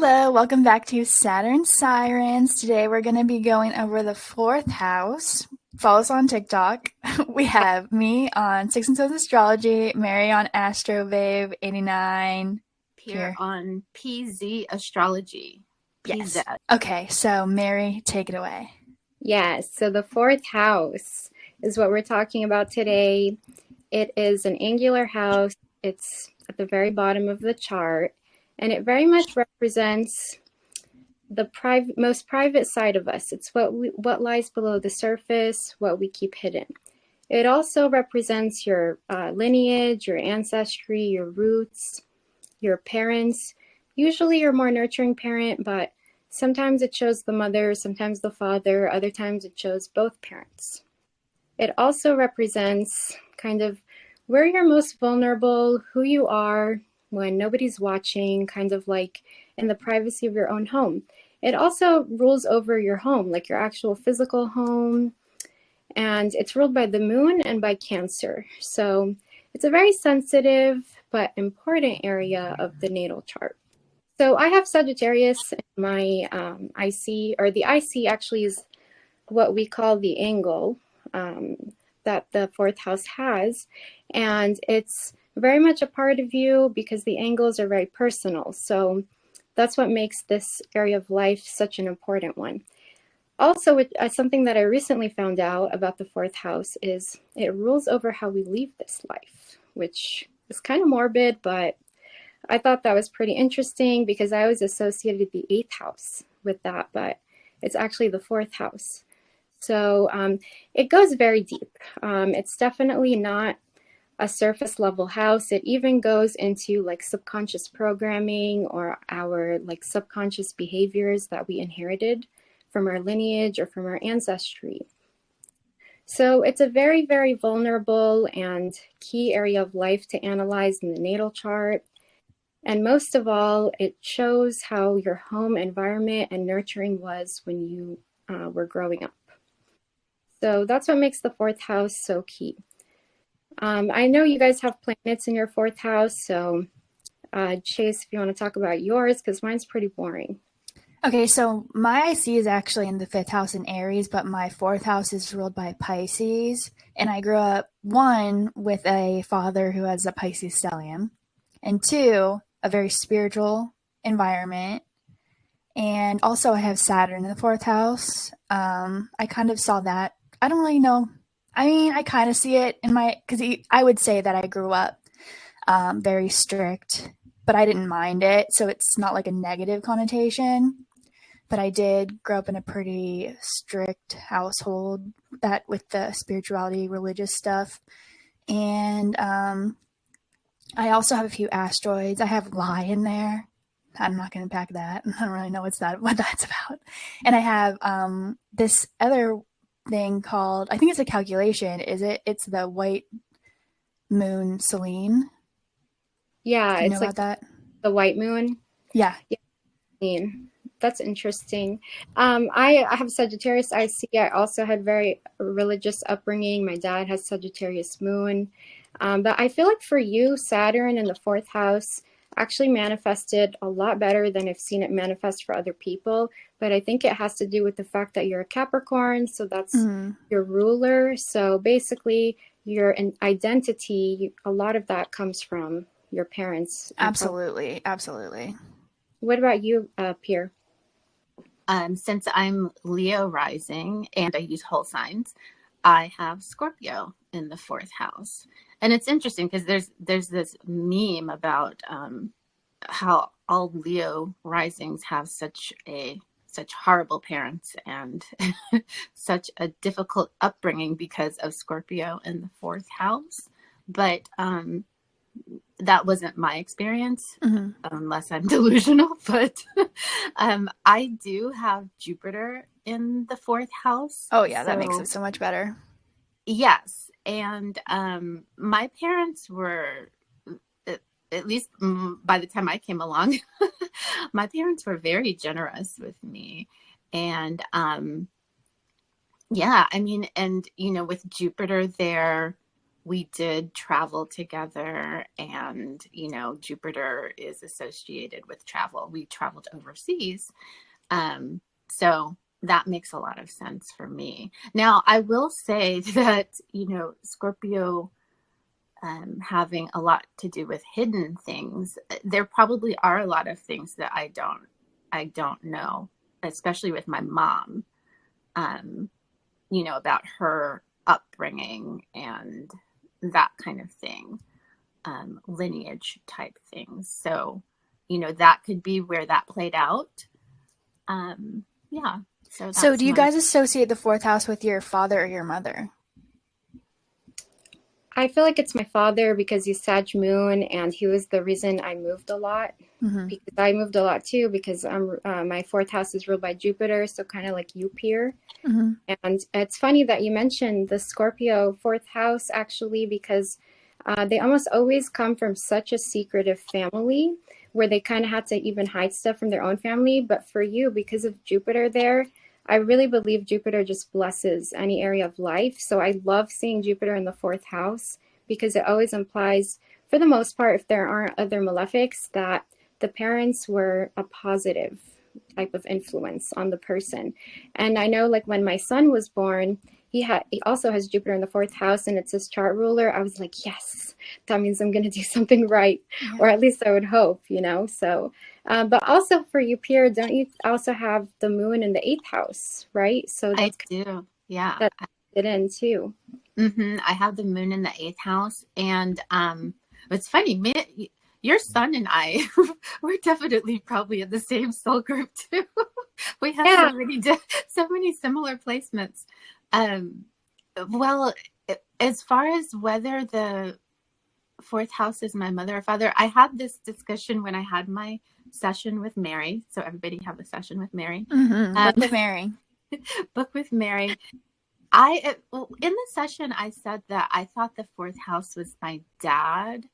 Hello, welcome back to Saturn Sirens. Today we're going to be going over the fourth house. Follow us on TikTok. We have me on Six and Stones Astrology, Mary on Astrovave 89. Here on PZ Astrology. PZ. Yes. Okay, so Mary, take it away. Yes, so the fourth house is what we're talking about today. It is an angular house. It's at the very bottom of the chart, and it very much represents the most private side of us. It's what lies below the surface, what we keep hidden. It also represents your lineage, your ancestry, your roots, your parents. Usually your more nurturing parent, but sometimes it shows the mother, sometimes the father, other times it shows both parents. It also represents kind of where you're most vulnerable, who you are when nobody's watching, kind of like in the privacy of your own home. It also rules over your home, like your actual physical home, and it's ruled by the moon and by Cancer. So it's a very sensitive but important area of the natal chart. So I have Sagittarius in my IC, or the IC actually is what we call the angle that the fourth house has. And it's very much a part of you because the angles are very personal. So that's what makes this area of life such an important one. Also, something that I recently found out about the fourth house is it rules over how we leave this life, which is kind of morbid, but I thought that was pretty interesting because I always associated the eighth house with that, but it's actually the fourth house. So it goes very deep. It's definitely not a surface level house. It even goes into like subconscious programming or our like subconscious behaviors that we inherited from our lineage or from our ancestry. So it's a very, very vulnerable and key area of life to analyze in the natal chart. And most of all, it shows how your home environment and nurturing was when you were growing up. So that's what makes the fourth house so key. I know you guys have planets in your fourth house, so Chase, if you want to talk about yours, because mine's pretty boring. Okay, so my IC is actually in the fifth house in Aries, but my fourth house is ruled by Pisces. And I grew up, one, with a father who has a Pisces stellium, and two, a very spiritual environment. And also I have Saturn in the fourth house. I kind of saw that. I don't really know. I mean, I kind of see it in because I would say that I grew up very strict, but I didn't mind it. So it's not like a negative connotation. But I did grow up in a pretty strict household that with the spirituality, religious stuff. And I also have a few asteroids. I have Lie in there. I'm not going to pack that. I don't really know what that's about. And I have this other thing called, I think it's a calculation. Is it? It's the white moon Selene. Yeah, Do you know it's like about that? the white moon. Yeah. That's interesting. I have Sagittarius IC. I also had very religious upbringing. My dad has Sagittarius moon. But I feel like for you, Saturn in the fourth house actually manifested a lot better than I've seen it manifest for other people. But I think it has to do with the fact that you're a Capricorn. So that's your ruler. So basically your identity, a lot of that comes from your parents. Absolutely. Absolutely. What about you, Pierre? Since I'm Leo rising and I use whole signs, I have Scorpio in the fourth house. And it's interesting because there's this meme about how all Leo risings have such horrible parents and such a difficult upbringing because of Scorpio in the fourth house. But that wasn't my experience, unless I'm delusional. But I do have Jupiter in the fourth house. Oh, yeah, that makes it so much better. Yes. And my parents were, at least by the time I came along, my parents were very generous with me. And yeah, I mean, and, with Jupiter there, we did travel together, and, Jupiter is associated with travel. We traveled overseas. So that makes a lot of sense for me. Now, I will say that, Scorpio, having a lot to do with hidden things, there probably are a lot of things that I don't know, especially with my mom, about her upbringing and that kind of thing, lineage type things. So, that could be where that played out. Yeah. So do you guys associate the fourth house with your father or your mother? I feel like it's my father because he's Sag Moon, and he was the reason I moved a lot. Because I moved a lot too, because my fourth house is ruled by Jupiter, so kind of like you, Pierre. And it's funny that you mentioned the Scorpio fourth house, actually, because they almost always come from such a secretive family where they kind of had to even hide stuff from their own family. But for you, because of Jupiter there, I really believe Jupiter just blesses any area of life. So I love seeing Jupiter in the fourth house because it always implies, for the most part, if there aren't other malefics, that the parents were a positive type of influence on the person. And I know, like, when my son was born, he also has Jupiter in the fourth house, and it's his chart ruler. I was like, yes, that means I'm going to do something right, or at least I would hope, So, but also for you, Pierre, don't you also have the moon in the eighth house, right? So I do, yeah. That fit in too. I have the moon in the eighth house, and it's funny. Your son and I, we're definitely probably in the same soul group too. We have so many similar placements. Well, as far as whether the fourth house is my mother or father, I had this discussion when I had my session with Mary. So everybody have a session with Mary. Book with Mary. Book with Mary. In the session, I said that I thought the fourth house was my dad,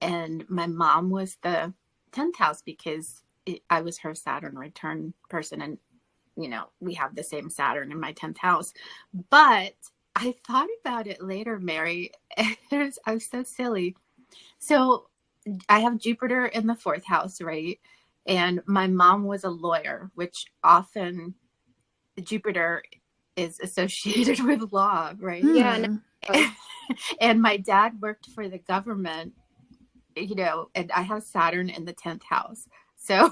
and my mom was the 10th house because I was her Saturn return person, and we have the same Saturn in my 10th house. But I thought about it later, Mary. I was so silly. So I have Jupiter in the fourth house, right? And my mom was a lawyer, which often Jupiter is associated with law, right? Yeah. And my dad worked for the government, and I have Saturn in the 10th house. So,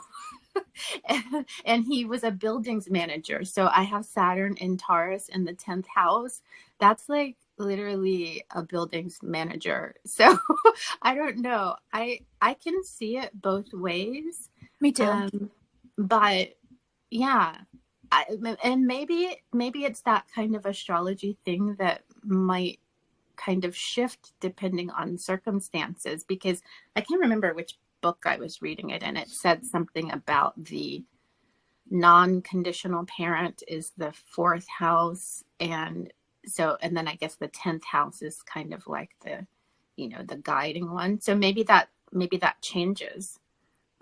and he was a buildings manager. So I have Saturn in Taurus in the 10th house. That's like literally a buildings manager. So I don't know. I can see it both ways. Me too. But yeah. And maybe it's that kind of astrology thing that might kind of shift depending on circumstances, because I can't remember which book I was reading it, and it said something about the non-conditional parent is the fourth house, and then I guess the 10th house is kind of like the guiding one. So maybe that changes.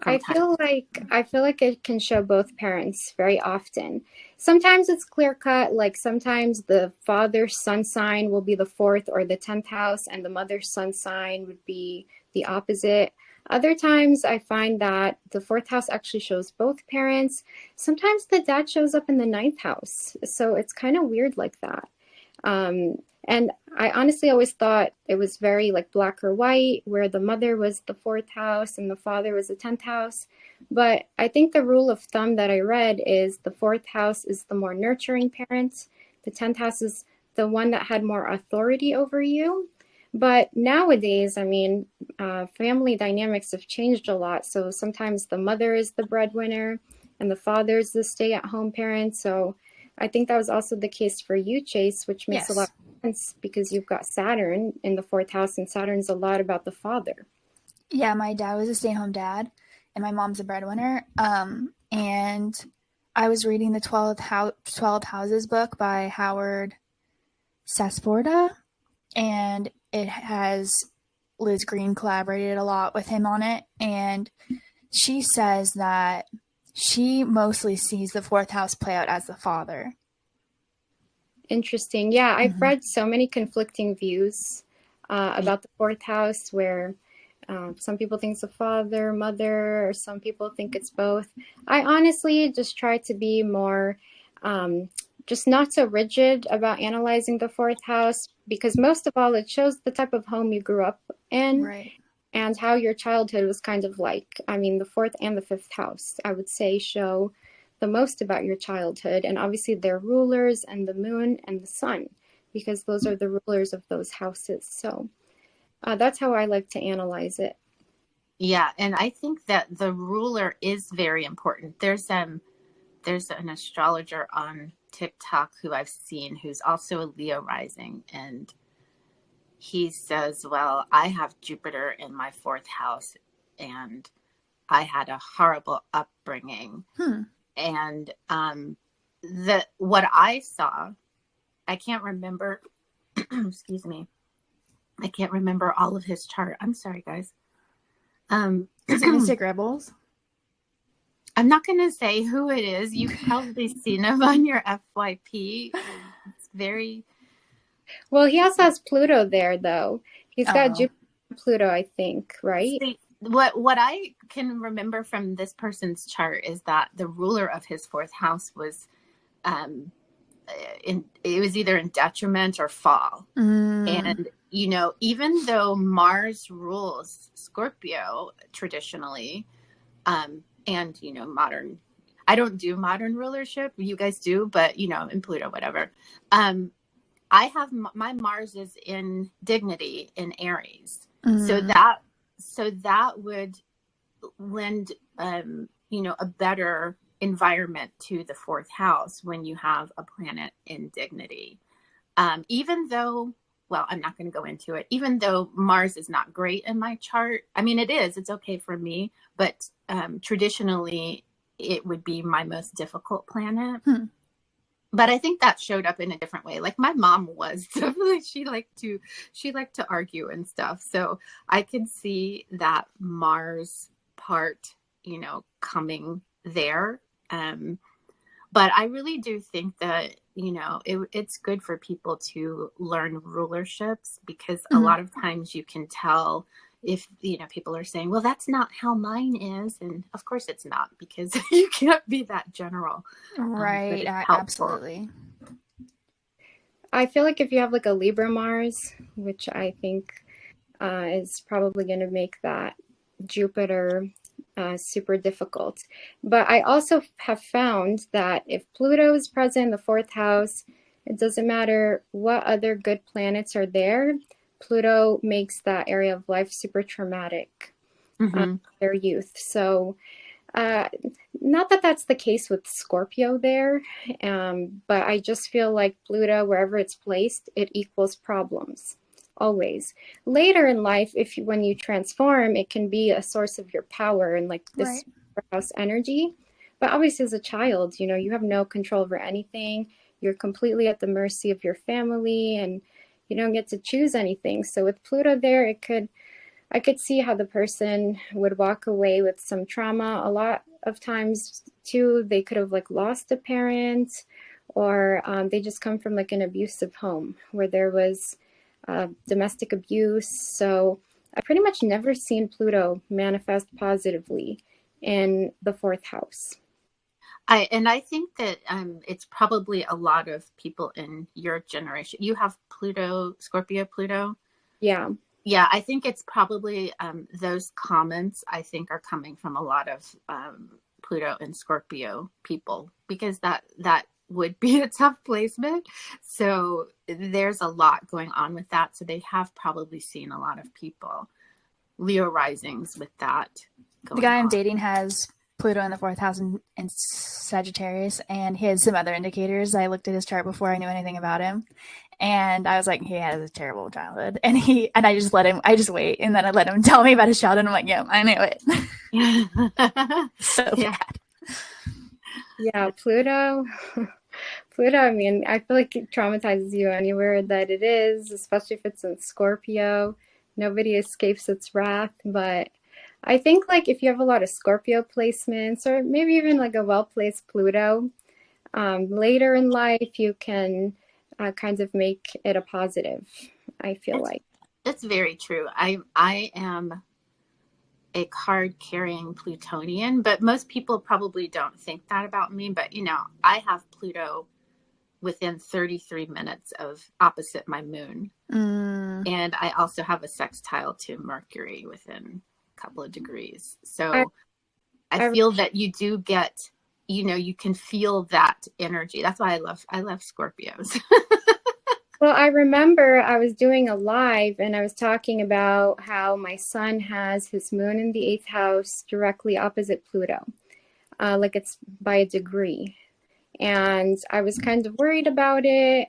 I feel like it can show both parents very often. Sometimes it's clear cut, like sometimes the father's sun sign will be the fourth or the 10th house, and the mother's sun sign would be the opposite. Other times I find that the fourth house actually shows both parents. Sometimes the dad shows up in the ninth house. So it's kind of weird like that. And I honestly always thought it was very like black or white, where the mother was the fourth house and the father was the 10th house. But I think the rule of thumb that I read is the fourth house is the more nurturing parent. The 10th house is the one that had more authority over you. But nowadays, I mean, family dynamics have changed a lot. So sometimes the mother is the breadwinner and the father is the stay-at-home parent. So I think that was also the case for you, Chase, which makes a lot of sense because you've got Saturn in the fourth house, and Saturn's a lot about the father. Yeah, my dad was a stay-at-home dad, and my mom's a breadwinner. And I was reading the 12 Houses book by Howard Sasporta, and it has Liz Green collaborated a lot with him on it, and she says that she mostly sees the fourth house play out as the father. Interesting. Yeah, I've Mm-hmm. read so many conflicting views about the fourth house where some people think it's a father, mother, or some people think it's both. I honestly just try to be more, just not so rigid about analyzing the fourth house because most of all, it shows the type of home you grew up in Right. and how your childhood was kind of like. I mean, the fourth and the fifth house, I would say, show the most about your childhood. And obviously, they're rulers and the moon and the sun, because those are the rulers of those houses. So that's how I like to analyze it. Yeah, and I think that the ruler is very important. There's an astrologer on TikTok who I've seen who's also a Leo rising, and he says, well, I have Jupiter in my fourth house and I had a horrible upbringing. Hmm. And the what I saw, I can't remember excuse me. I can't remember all of his chart. I'm sorry, guys. Is it Mystic Rebels? I'm not going to say who it is. You've probably seen him on your FYP. It's very... Well, he also has Pluto there, though. He's got Oh. Jupiter and Pluto, I think, right? See, what I can remember from this person's chart is that the ruler of his fourth house was it was either in detriment or fall. And even though Mars rules Scorpio traditionally, and modern, I don't do modern rulership, you guys do, but in Pluto, whatever. I have my Mars is in dignity in Aries. So that would lend a better environment to the fourth house when you have a planet in dignity. Even though, well, I'm not going to go into it, even though Mars is not great in my chart. I mean, it's okay for me, but traditionally it would be my most difficult planet. But I think that showed up in a different way. Like my mom was definitely, she liked to argue and stuff. So I could see that Mars part, coming there. But I really do think that, it's good for people to learn rulerships because a lot of times you can tell if, people are saying, well, that's not how mine is. And of course it's not, because you can't be that general. Right. Absolutely. I feel like if you have like a Libra Mars, which I think is probably going to make that Jupiter super difficult. But I also have found that if Pluto is present in the fourth house, it doesn't matter what other good planets are there. Pluto makes that area of life super traumatic, their youth. So not that that's the case with Scorpio there, but I just feel like Pluto, wherever it's placed, it equals problems. Always. Later in life, when you transform, it can be a source of your power and like this house energy. But obviously as a child, you have no control over anything. You're completely at the mercy of your family and you don't get to choose anything. So with Pluto there, I could see how the person would walk away with some trauma. A lot of times too, they could have like lost a parent or they just come from like an abusive home where there was domestic abuse. So I pretty much never seen Pluto manifest positively in the fourth house. I think that it's probably a lot of people in your generation. You have Pluto, Scorpio, Pluto. Yeah. Yeah, I think it's probably those comments I think are coming from a lot of Pluto and Scorpio people because that would be a tough placement. So there's a lot going on with that. So they have probably seen a lot of people, Leo risings with that. The guy I'm dating has Pluto in the fourth house in Sagittarius, and he has some other indicators. I looked at his chart before I knew anything about him, and I was like, he has a terrible childhood. And I just wait, and then I let him tell me about his childhood. And I'm like, yeah, I knew it. So bad. Yeah, Pluto. I mean, I feel like it traumatizes you anywhere that it is, especially if it's in Scorpio. Nobody escapes its wrath, but I think like if you have a lot of Scorpio placements or maybe even like a well-placed Pluto, later in life you can kind of make it a positive, I feel It's like. it's very true. I am a card carrying Plutonian, but most people probably don't think that about me. But I have Pluto within 33 minutes of opposite my moon. Mm. And I also have a sextile to Mercury within a couple of degrees. I, So I I feel that you do get, you can feel that energy. That's why I love Scorpios. Well, I remember I was doing a live and I was talking about how my son has his moon in the eighth house directly opposite Pluto, like it's by a degree. And I was kind of worried about it.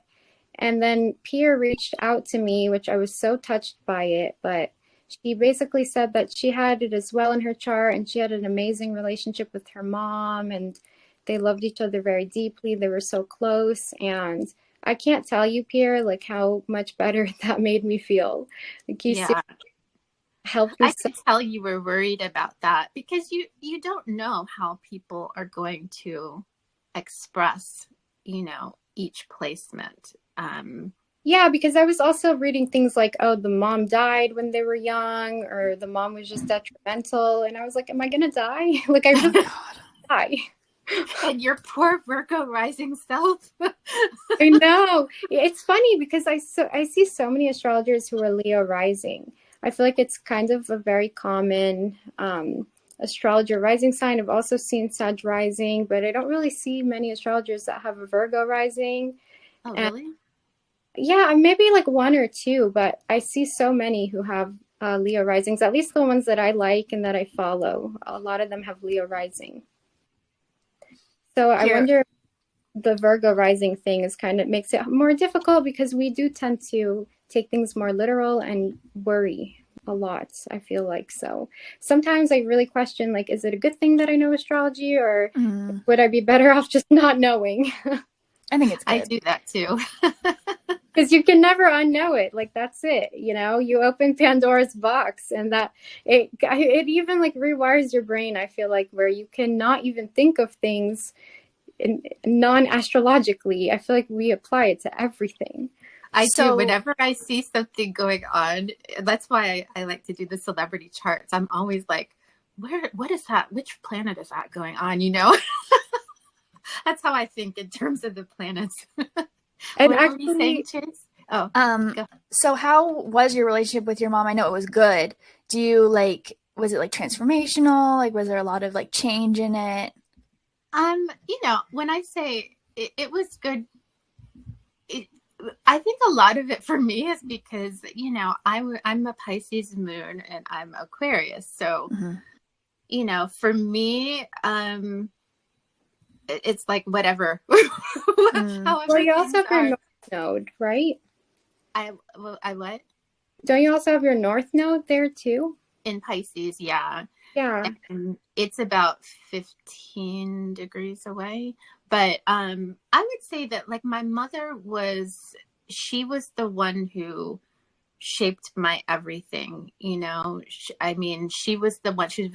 And then Pierre reached out to me, which I was so touched by it. But she basically said that she had it as well in her chart and she had an amazing relationship with her mom and they loved each other very deeply. They were so close. And I can't tell you, Pierre, like how much better that made me feel. Like you Yeah, helped me I so. could tell you were worried about that because you don't know how people are going to express, each placement. Yeah, because I was also reading things like, oh, the mom died when they were young, or the mom was just detrimental. And I was like, am I going to die? Like, I Oh really God. die. And your poor Virgo rising self. I know. It's funny because I see so many astrologers who are Leo rising. I feel like it's kind of a very common astrologer rising sign. I've also seen Sag rising, but I don't really see many astrologers that have a Virgo rising. Oh, And really? yeah, maybe like one or two, but I see so many who have Leo risings, at least the ones that I like and that I follow. A lot of them have Leo rising. So I Here. wonder if the Virgo rising thing is kind of makes it more difficult because we do tend to take things more literal and worry a lot, I feel like. So sometimes I really question, like, is it a good thing that I know astrology or would I be better off just not knowing? I think it's I good. do that too. Because you can never unknow it. Like that's it, you open Pandora's box and that it even like rewires your brain, I feel like, where you cannot even think of things non-astrologically. I feel like we apply it to everything. I do. So, Whenever I see something going on, that's why I like to do the celebrity charts. I'm always like, what is that? Which planet is that going on? That's how I think in terms of the planets. And What were you saying, actually, Chase? Oh, go. so how was your relationship with your mom? I know it was good. Do you was it like transformational? Like, was there a lot of like change in it? When I say it was good, I think a lot of it for me is because, I'm a Pisces moon and I'm Aquarius. So, for me, it's like whatever, well, however you also things have your are. North Node, right? I what? Don't you also have your North Node there too? In Pisces, yeah. Yeah. And it's about 15 degrees away. But I would say that like my mother she was the one who shaped my everything, she was the one, she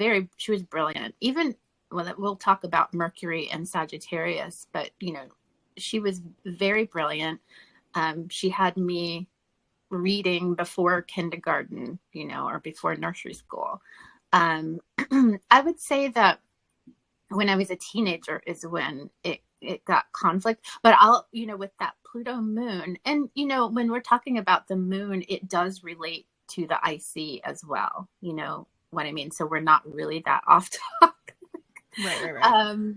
was brilliant. Even we'll talk about Mercury and Sagittarius, but she was very brilliant. She had me reading before kindergarten, or before nursery school. I would say that when I was a teenager is when it got conflict. But with that Pluto moon, and when we're talking about the moon, it does relate to the IC as well. You know what I mean? So we're not really that off topic. Right.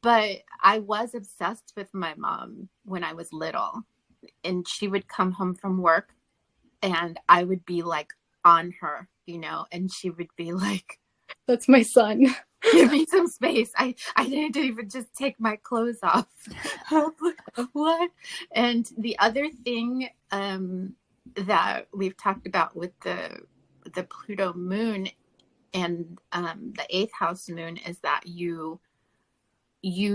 But I was obsessed with my mom when I was little, and she would come home from work and I would be like on her, and she would be like, That's my son. give me some space. I need to even just take my clothes off. What? And the other thing that we've talked about with the Pluto moon and the eighth house moon is that you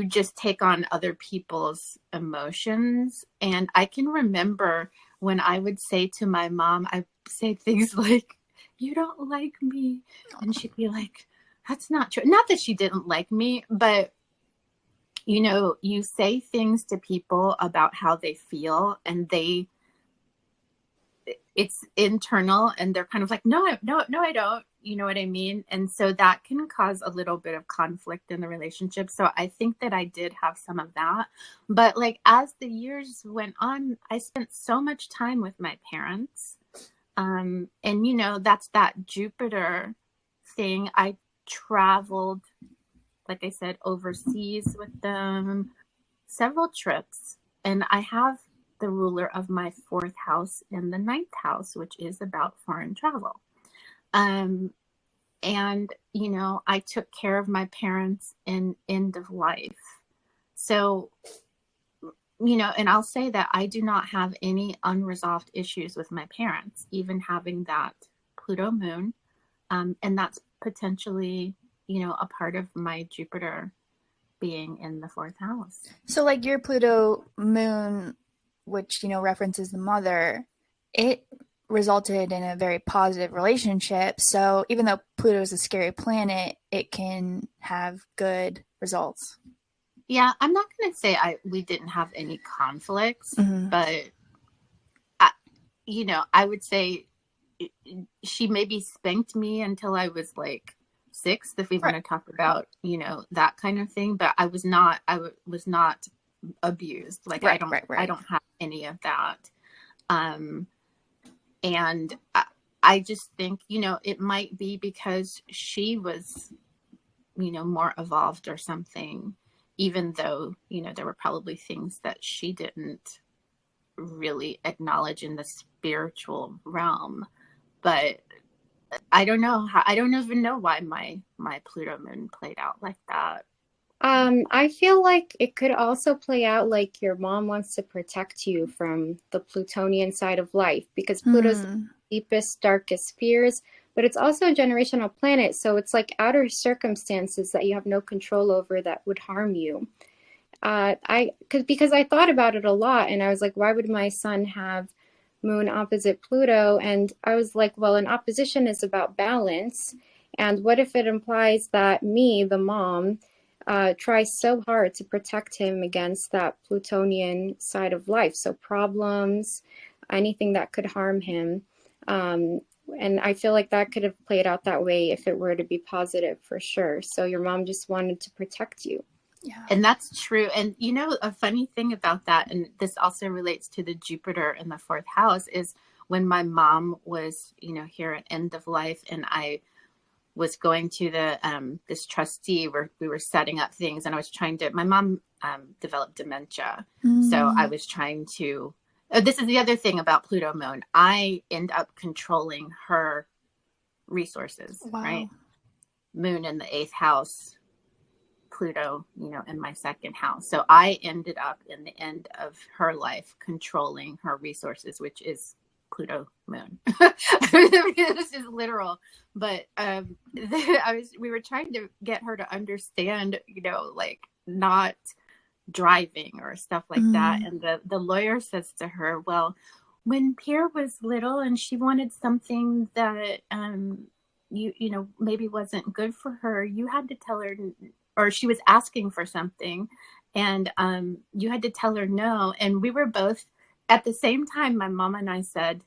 just take on other people's emotions. And I can remember when I would say to my mom, I'd say things like, you don't like me. And she'd be like, that's not true. Not that she didn't like me, but You know, you say things to people about how they feel, and it's internal, and they're kind of like, no, no, I don't. You know what I mean? And so that can cause a little bit of conflict in the relationship. So I think that I did have some of that. But like as the years went on, I spent so much time with my parents. And you know, that's that Jupiter thing. I traveled, like I said, overseas with them, several trips. And I have the ruler of my fourth house in the ninth house, which is about foreign travel. Um, and, you know, I took care of my parents in end of life. So, you know, and I'll say that I do not have any unresolved issues with my parents, even having that Pluto moon. And that's potentially, you know, a part of my Jupiter being in the fourth house. So, like your Pluto moon, which, you know, references the mother, it resulted in a very positive relationship. So, even though Pluto is a scary planet, it can have good results. Yeah, I'm not going to say we didn't have any conflicts, Mm-hmm. but you know, I would say she maybe spanked me until I was like 6, if we want to talk about, you know, that kind of thing. But I was not abused. Like I don't have any of that. And I just think, you know, it might be because she was, you know, more evolved or something, even though, you know, there were probably things that she didn't really acknowledge in the spiritual realm. But I don't know how, I don't even know why my Pluto moon played out like that. I feel like it could also play out like your mom wants to protect you from the Plutonian side of life, because Pluto's the deepest, darkest fears, but it's also a generational planet. So it's like outer circumstances that you have no control over that would harm you. Because I thought about it a lot, and I was like, why would my son have moon opposite Pluto? And I was like, well, an opposition is about balance. And what if it implies that me, the mom, tries so hard to protect him against that Plutonian side of life? So problems, anything that could harm him. And I feel like that could have played out that way if it were to be positive, for sure. So your mom just wanted to protect you. Yeah. And that's true. And you know, a funny thing about that, and this also relates to the Jupiter in the fourth house, is when my mom was, you know, here at end of life, and I was going to the this trustee where we were setting up things, and I was trying to, my mom developed dementia. So I was trying to, this is the other thing about Pluto moon. I end up controlling her resources, right? Moon in the 8th house, Pluto, you know, in my 2nd house. So I ended up in the end of her life controlling her resources, which is Pluto moon. This is literal. But we were trying to get her to understand, you know, like not driving or stuff like that. And the lawyer says to her, well, when Pierre was little and she wanted something that you know, maybe wasn't good for her, you had to tell her, or she was asking for something, and you had to tell her no. And we were both at the same time, my mom and I said,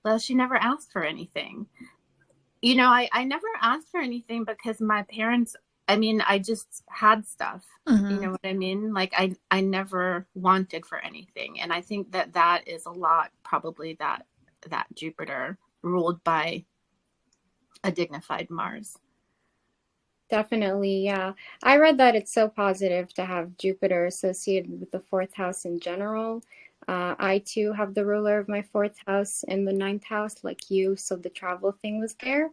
well, she never asked for anything. You know, I never asked for anything because my parents, I mean, I just had stuff. You know what I mean? Like I never wanted for anything. And I think that that is a lot, probably that Jupiter ruled by a dignified Mars. Definitely, yeah. I read that it's so positive to have Jupiter associated with the fourth house in general. I too have the ruler of my fourth house in the ninth house, like you, so the travel thing was there.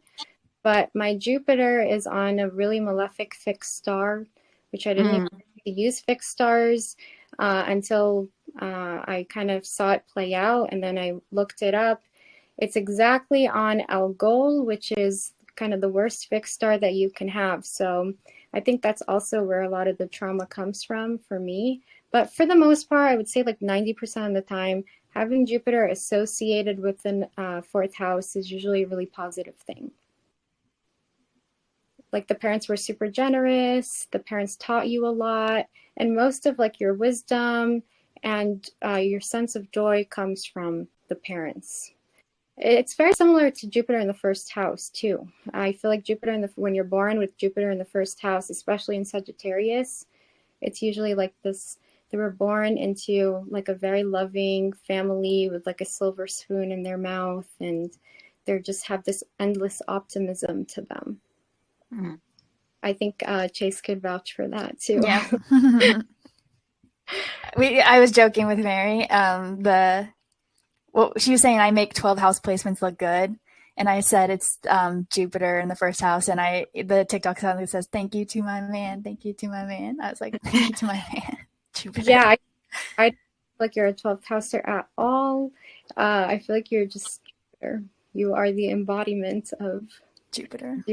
But my Jupiter is on a really malefic fixed star, which I didn't even use fixed stars until I kind of saw it play out, and then I looked it up. It's exactly on Algol, which is kind of the worst fixed star that you can have. So I think that's also where a lot of the trauma comes from for me. But for the most part, I would say like 90% of the time, having Jupiter associated with the fourth house is usually a really positive thing. like the parents were super generous, the parents taught you a lot, and most of like your wisdom and your sense of joy comes from the parents. It's very similar to Jupiter in the first house too. I feel like when you're born with Jupiter in the first house, especially in Sagittarius, it's usually like this, they were born into like a very loving family with like a silver spoon in their mouth, and they just have this endless optimism to them. Mm. I think Chase could vouch for that too. Yeah. I was joking with Mary. She was saying I make 12 house placements look good. And I said it's Jupiter in the first house. And the TikTok suddenly says, "Thank you to my man. Thank you to my man." I was like, "Thank you to my man, Jupiter." Yeah, I don't feel like you're a 12th houser at all. I feel like you're just Jupiter. You are the embodiment of Jupiter.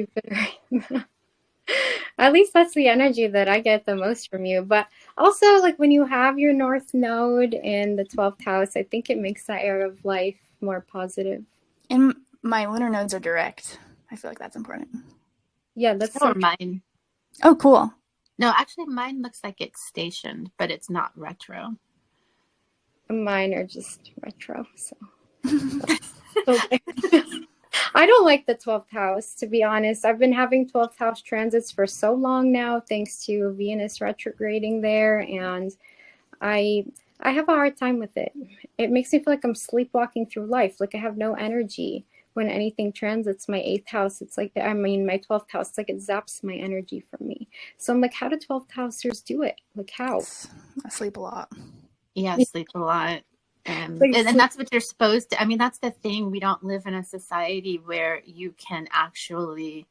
At least that's the energy that I get the most from you. But also, like when you have your North Node in the 12th house, I think it makes that area of life more positive. And my lunar nodes are direct. I feel like that's important. Yeah, that's so mine. Oh, cool. No, actually, mine looks like it's stationed, but it's not retro. Mine are just retro. So. I don't like the 12th house, to be honest. I've been having 12th house transits for so long now, thanks to Venus retrograding there, and I have a hard time with it. It makes me feel like I'm sleepwalking through life, like I have no energy. When anything transits my 8th house, it's like, my 12th house, it's like it zaps my energy from me. So I'm like, how do 12th housers do it? Like, how? I sleep a lot. Yeah, I sleep a lot. And that's what you're supposed to. I mean, that's the thing. We don't live in a society where you can actually,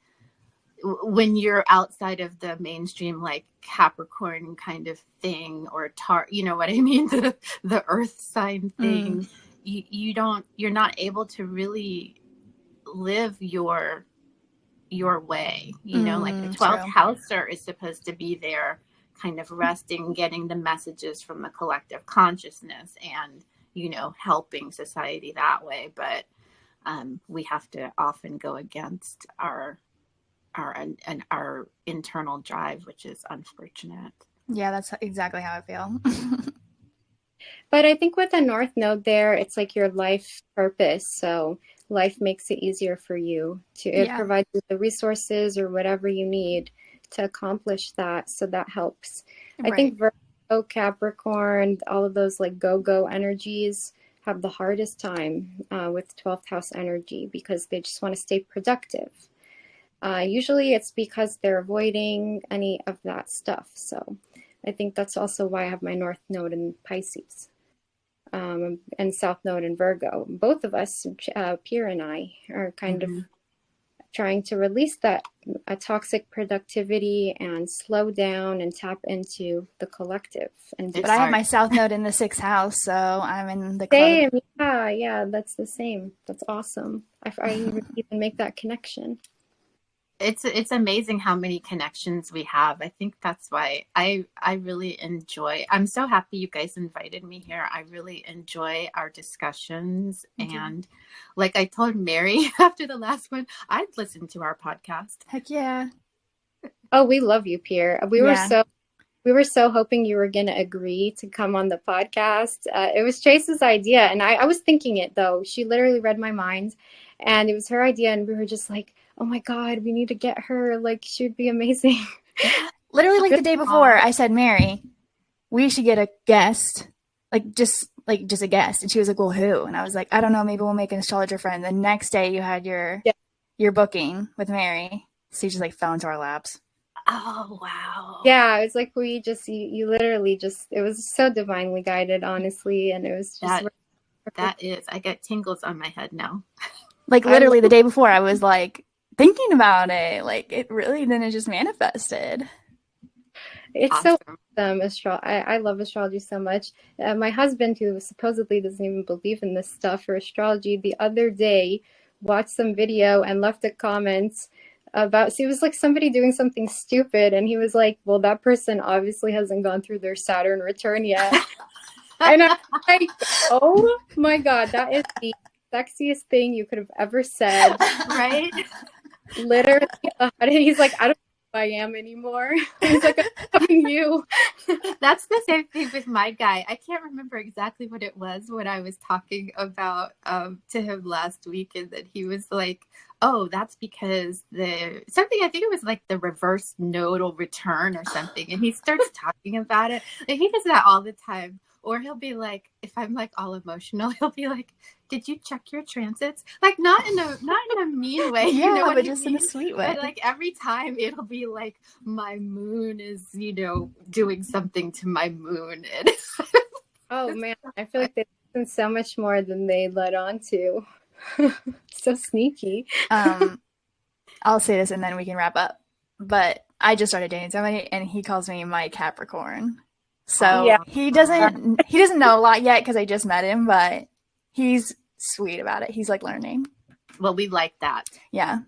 when you're outside of the mainstream, like Capricorn kind of thing, or you know what I mean? The earth sign thing. You're not able to really live your way, you know, like the 12th houser is supposed to be there kind of resting, getting the messages from the collective consciousness and, you know, helping society that way. But we have to often go against our internal drive, which is unfortunate. Yeah, that's exactly how I feel. But I think with the North Node there, it's like your life purpose. So life makes it easier for you it provides you the resources or whatever you need to accomplish that. So that helps. Right. I think Virgo, Capricorn, all of those like go energies have the hardest time with 12th house energy because they just want to stay productive. Usually it's because they're avoiding any of that stuff. So I think that's also why I have my North Node in Pisces. And South Node in Virgo. Both of us, Pierre and I, are kind of trying to release that toxic productivity and slow down and tap into the collective. But I have my South Node in the 6th house, so I'm in the club. Same, yeah, that's the same. That's awesome. I even make that connection. It's amazing how many connections we have. I think that's why I really enjoy. I'm so happy you guys invited me here. I really enjoy our discussions. And like I told Mary after the last one, I'd listen to our podcast. Heck yeah. Oh, we love you, Pierre. We were so hoping you were going to agree to come on the podcast. It was Chase's idea, and I was thinking it though. She literally read my mind, and it was her idea, and we were just like, oh my God, we need to get her. Like, she would be amazing. Literally, like the day before, I said, Mary, we should get a guest, just a guest. And she was like, well, who? And I was like, I don't know, maybe we'll make an astrologer friend. The next day you had your booking with Mary. So you just like fell into our laps. Oh, wow. Yeah, it was like you literally just, it was so divinely guided, honestly. And it was just. I get tingles on my head now. Like literally the day before I was like thinking about it. Like it really then it just manifested. It's awesome. So I love astrology so much. My husband, who supposedly doesn't even believe in this stuff or astrology, the other day watched some video and left a comment about, it was like somebody doing something stupid, and he was like, well, that person obviously hasn't gone through their Saturn return yet. And I'm like, oh my God, that is the sexiest thing you could have ever said. Right? literally, he's like, I don't know who I am anymore. He's like, I'm becoming you. That's the same thing with my guy. I can't remember exactly what it was when I was talking about to him last week, and that he was like, "Oh, that's because something." I think it was like the reverse nodal return or something, and he starts talking about it. Like, he does that all the time. Or he'll be like, if I'm like all emotional, he'll be like, "Did you check your transits?" Like, not in a mean way, you know Yeah, what but I just in a mean? sweet way. But like every time it'll be like my moon is, doing something to my moon. And Oh man, I feel like they listen so much more than they let on to. So sneaky. I'll say this and then we can wrap up. But I just started dating somebody, and he calls me my Capricorn. So Yeah. he doesn't know a lot yet because I just met him, but he's sweet about it. He's like learning. well, we like that. Yeah.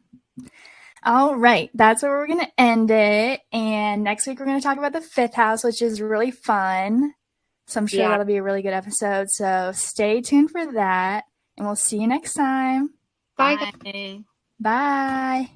All right, that's where we're gonna end it. And next week we're gonna talk about the fifth house, which is really fun. So I'm sure that'll be a really good episode. So stay tuned for that, and we'll see you next time. Bye. Bye. Bye.